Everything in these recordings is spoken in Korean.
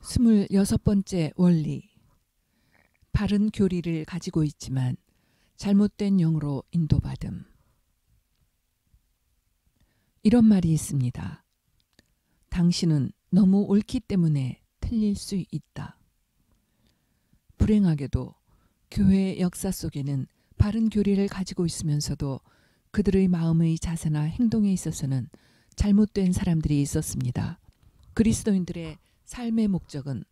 26번째 원리. 바른 교리를 가지고 있지만 잘못된 영으로 인도받음. 이런 말이 있습니다. 당신은 너무 옳기 때문에 틀릴 수 있다. 불행하게도 교회의 역사 속에는 바른 교리를 가지고 있으면서도 그들의 마음의 자세나 행동에 있어서는 잘못된 사람들이 있었습니다. 그리스도인들의 삶의 목적은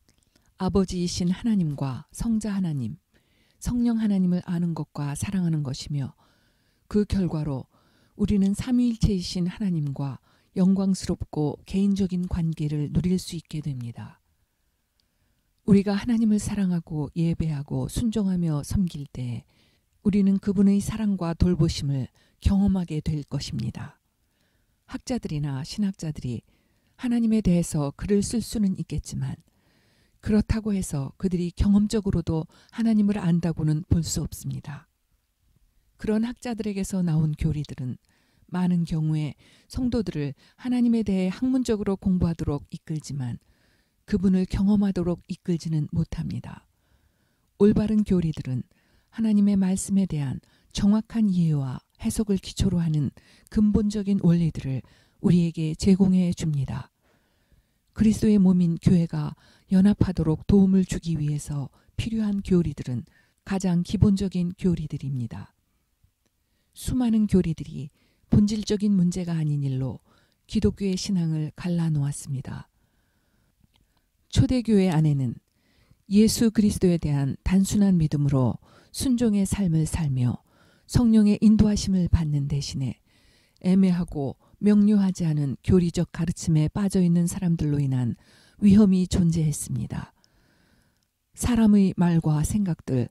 아버지이신 하나님과 성자 하나님, 성령 하나님을 아는 것과 사랑하는 것이며, 그 결과로 우리는 삼위일체이신 하나님과 영광스럽고 개인적인 관계를 누릴 수 있게 됩니다. 우리가 하나님을 사랑하고 예배하고 순종하며 섬길 때 우리는 그분의 사랑과 돌보심을 경험하게 될 것입니다. 학자들이나 신학자들이 하나님에 대해서 글을 쓸 수는 있겠지만 그렇다고 해서 그들이 경험적으로도 하나님을 안다고는 볼 수 없습니다. 그런 학자들에게서 나온 교리들은 많은 경우에 성도들을 하나님에 대해 학문적으로 공부하도록 이끌지만 그분을 경험하도록 이끌지는 못합니다. 올바른 교리들은 하나님의 말씀에 대한 정확한 이해와 해석을 기초로 하는 근본적인 원리들을 우리에게 제공해 줍니다. 그리스도의 몸인 교회가 연합하도록 도움을 주기 위해서 필요한 교리들은 가장 기본적인 교리들입니다. 수많은 교리들이 본질적인 문제가 아닌 일로 기독교의 신앙을 갈라놓았습니다. 초대교회 안에는 예수 그리스도에 대한 단순한 믿음으로 순종의 삶을 살며 성령의 인도하심을 받는 대신에 애매하고 명료하지 않은 교리적 가르침에 빠져있는 사람들로 인한 위험이 존재했습니다. 사람의 말과 생각들,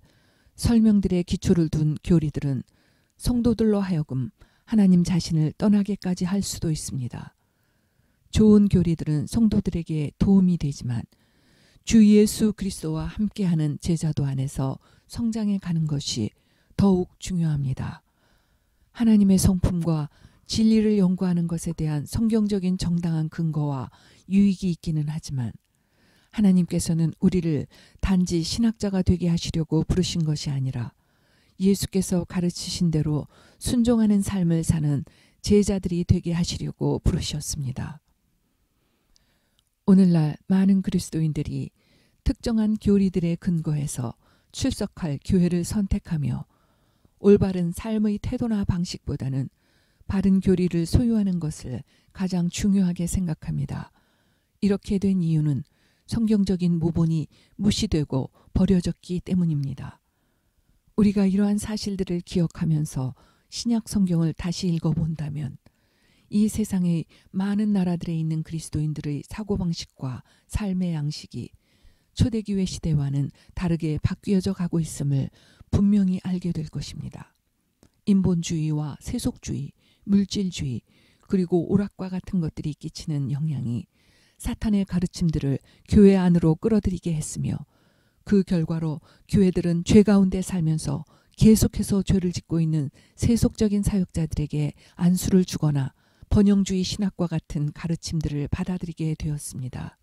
설명들의 기초를 둔 교리들은 성도들로 하여금 하나님 자신을 떠나게까지 할 수도 있습니다. 좋은 교리들은 성도들에게 도움이 되지만 주 예수 그리스도와 함께하는 제자도 안에서 성장해 가는 것이 더욱 중요합니다. 하나님의 성품과 진리를 연구하는 것에 대한 성경적인 정당한 근거와 유익이 있기는 하지만 하나님께서는 우리를 단지 신학자가 되게 하시려고 부르신 것이 아니라 예수께서 가르치신 대로 순종하는 삶을 사는 제자들이 되게 하시려고 부르셨습니다. 오늘날 많은 그리스도인들이 특정한 교리들의 근거에서 출석할 교회를 선택하며 올바른 삶의 태도나 방식보다는 바른 교리를 소유하는 것을 가장 중요하게 생각합니다. 이렇게 된 이유는 성경적인 모본이 무시되고 버려졌기 때문입니다. 우리가 이러한 사실들을 기억하면서 신약 성경을 다시 읽어본다면 이 세상의 많은 나라들에 있는 그리스도인들의 사고방식과 삶의 양식이 초대교회 시대와는 다르게 바뀌어져 가고 있음을 분명히 알게 될 것입니다. 인본주의와 세속주의, 물질주의, 그리고 오락과 같은 것들이 끼치는 영향이 사탄의 가르침들을 교회 안으로 끌어들이게 했으며 그 결과로 교회들은 죄 가운데 살면서 계속해서 죄를 짓고 있는 세속적인 사역자들에게 안수를 주거나 번영주의 신학과 같은 가르침들을 받아들이게 되었습니다.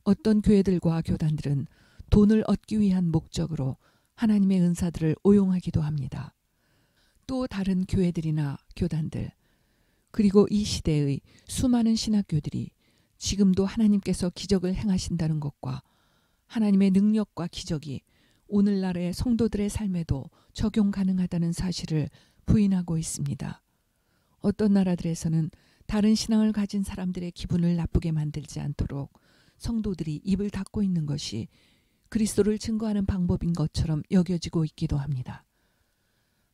어떤 교회들과 교단들은 돈을 얻기 위한 목적으로 하나님의 은사들을 오용하기도 합니다. 또 다른 교회들이나 교단들, 그리고 이 시대의 수많은 신학교들이 지금도 하나님께서 기적을 행하신다는 것과 하나님의 능력과 기적이 오늘날의 성도들의 삶에도 적용 가능하다는 사실을 부인하고 있습니다. 어떤 나라들에서는 다른 신앙을 가진 사람들의 기분을 나쁘게 만들지 않도록 성도들이 입을 닫고 있는 것이 그리스도를 증거하는 방법인 것처럼 여겨지고 있기도 합니다.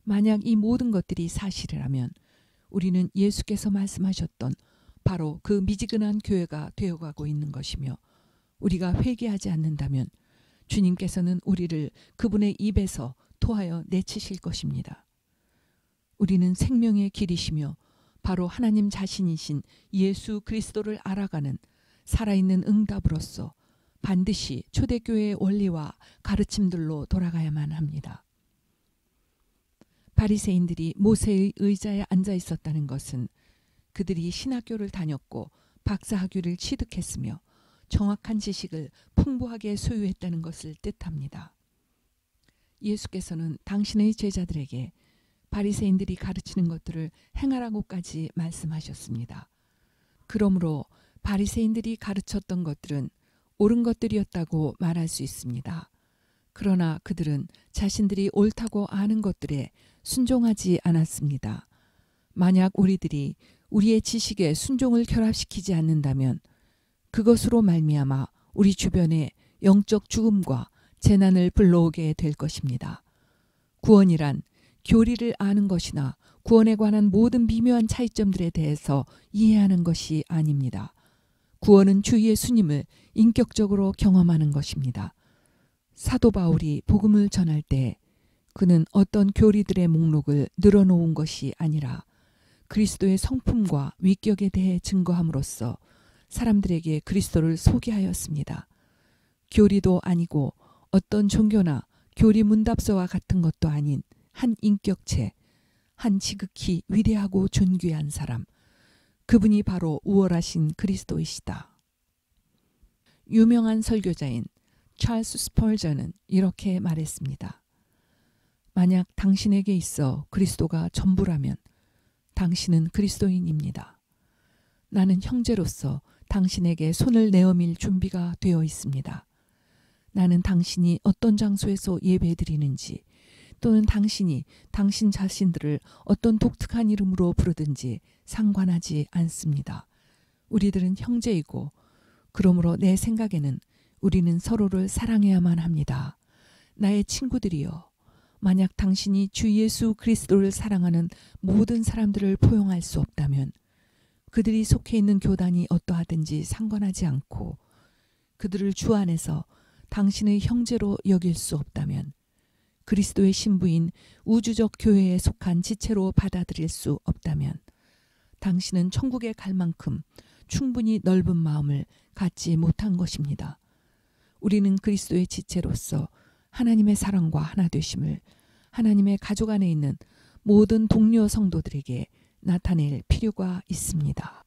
만약 이 모든 것들이 사실이라면 우리는 예수께서 말씀하셨던 바로 그 미지근한 교회가 되어가고 있는 것이며, 우리가 회개하지 않는다면 주님께서는 우리를 그분의 입에서 토하여 내치실 것입니다. 우리는 생명의 길이시며 바로 하나님 자신이신 예수 그리스도를 알아가는 살아있는 응답으로서 반드시 초대교회의 원리와 가르침들로 돌아가야만 합니다. 바리새인들이 모세의 의자에 앉아 있었다는 것은 그들이 신학교를 다녔고 박사학위를 취득했으며 정확한 지식을 풍부하게 소유했다는 것을 뜻합니다. 예수께서는 당신의 제자들에게 바리새인들이 가르치는 것들을 행하라고까지 말씀하셨습니다. 그러므로 바리새인들이 가르쳤던 것들은 옳은 것들이었다고 말할 수 있습니다. 그러나 그들은 자신들이 옳다고 아는 것들에 순종하지 않았습니다. 만약 우리들이 우리의 지식에 순종을 결합시키지 않는다면 그것으로 말미암아 우리 주변에 영적 죽음과 재난을 불러오게 될 것입니다. 구원이란 교리를 아는 것이나 구원에 관한 모든 미묘한 차이점들에 대해서 이해하는 것이 아닙니다. 구원은 주 예수님을 인격적으로 경험하는 것입니다. 사도 바울이 복음을 전할 때 그는 어떤 교리들의 목록을 늘어놓은 것이 아니라 그리스도의 성품과 위격에 대해 증거함으로써 사람들에게 그리스도를 소개하였습니다. 교리도 아니고 어떤 종교나 교리 문답서와 같은 것도 아닌 한 인격체, 한 지극히 위대하고 존귀한 사람, 그분이 바로 우월하신 그리스도이시다. 유명한 설교자인 찰스 스펄전은 이렇게 말했습니다. 만약 당신에게 있어 그리스도가 전부라면 당신은 그리스도인입니다. 나는 형제로서 당신에게 손을 내어밀 준비가 되어 있습니다. 나는 당신이 어떤 장소에서 예배드리는지 또는 당신이 당신 자신들을 어떤 독특한 이름으로 부르든지 상관하지 않습니다. 우리들은 형제이고 그러므로 내 생각에는 우리는 서로를 사랑해야만 합니다. 나의 친구들이여, 만약 당신이 주 예수 그리스도를 사랑하는 모든 사람들을 포용할 수 없다면 그들이 속해 있는 교단이 어떠하든지 상관하지 않고 그들을 주 안에서 당신의 형제로 여길 수 없다면 그리스도의 신부인 우주적 교회에 속한 지체로 받아들일 수 없다면 당신은 천국에 갈 만큼 충분히 넓은 마음을 갖지 못한 것입니다. 우리는 그리스도의 지체로서 하나님의 사랑과 하나 되심을 하나님의 가족 안에 있는 모든 동료 성도들에게 나타낼 필요가 있습니다.